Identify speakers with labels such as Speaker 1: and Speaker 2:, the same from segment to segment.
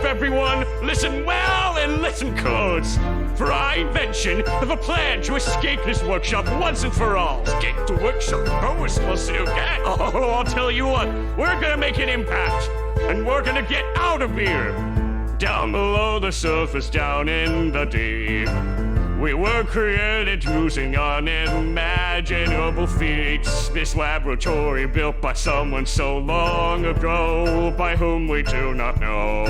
Speaker 1: everyone. Listen well and listen close. For I invention of a plan to escape this workshop once and for all. Escape the workshop? How we're supposed to do that? Oh, I'll tell you what. We're gonna make an impact. And we're gonna get out of here. Down below the surface, down in the deep. We were created using unimaginable feats. This laboratory built by someone so long ago, by whom we do not know.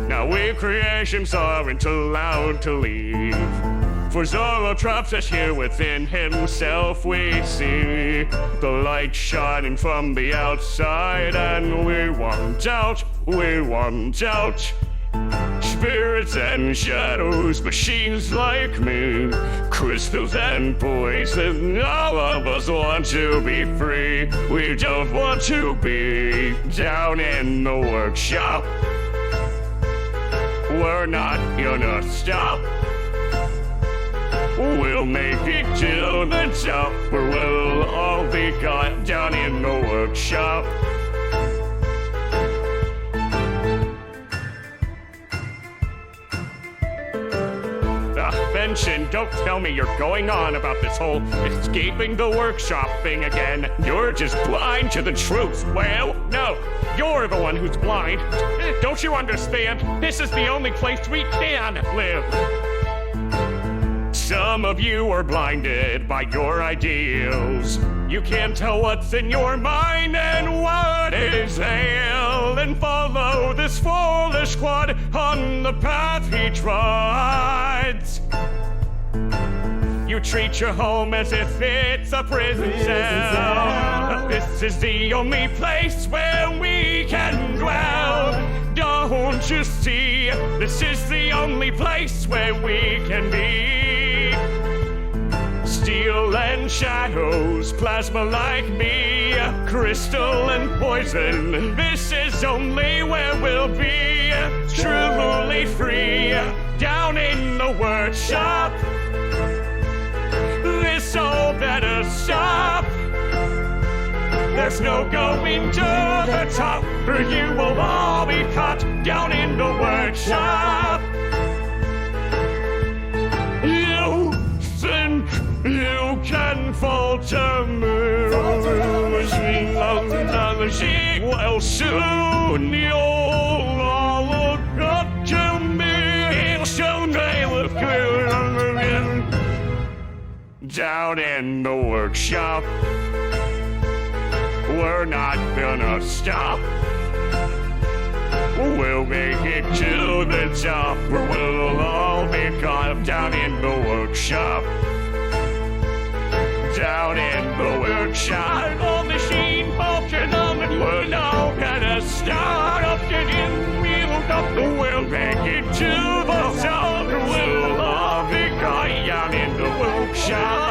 Speaker 1: Now we creations aren't allowed to leave. For Zorro traps us here within himself. We see the light shining from the outside, and we want out, we want out. Spirits and shadows, machines like me, crystals and poison, all of us want to be free. We don't want to be down in the workshop. We're not gonna stop. We'll make it to the top, where we'll all be caught down in the workshop. Benson, don't tell me you're going on about this whole escaping the workshop thing again. You're just blind to the truth. Well, no, you're the one who's blind. Don't you understand? This is the only place we can live. Some of you are blinded by your ideals. You can't tell what's in your mind and what is hell, and follow this foolish squad on the path he trods. You treat your home as if it's a prison cell. This is the only place where we can dwell. Don't you see? This is the only place where we can be. Steel and shadows, plasma like me, crystal and poison. This is only where we'll be truly free. Down in the workshop. This all better stop. There's no going to the top, or you will all be caught down in the workshop. You think you can falter me? Well, soon you'll all look up to me. So they look good down in the workshop. We're not gonna stop. We'll make it to the top, where we'll all be caught down in the workshop. Down in the workshop. The machine function on the we're not gonna start up again. We'll make it to the top, we'll all be caught down in the workshop.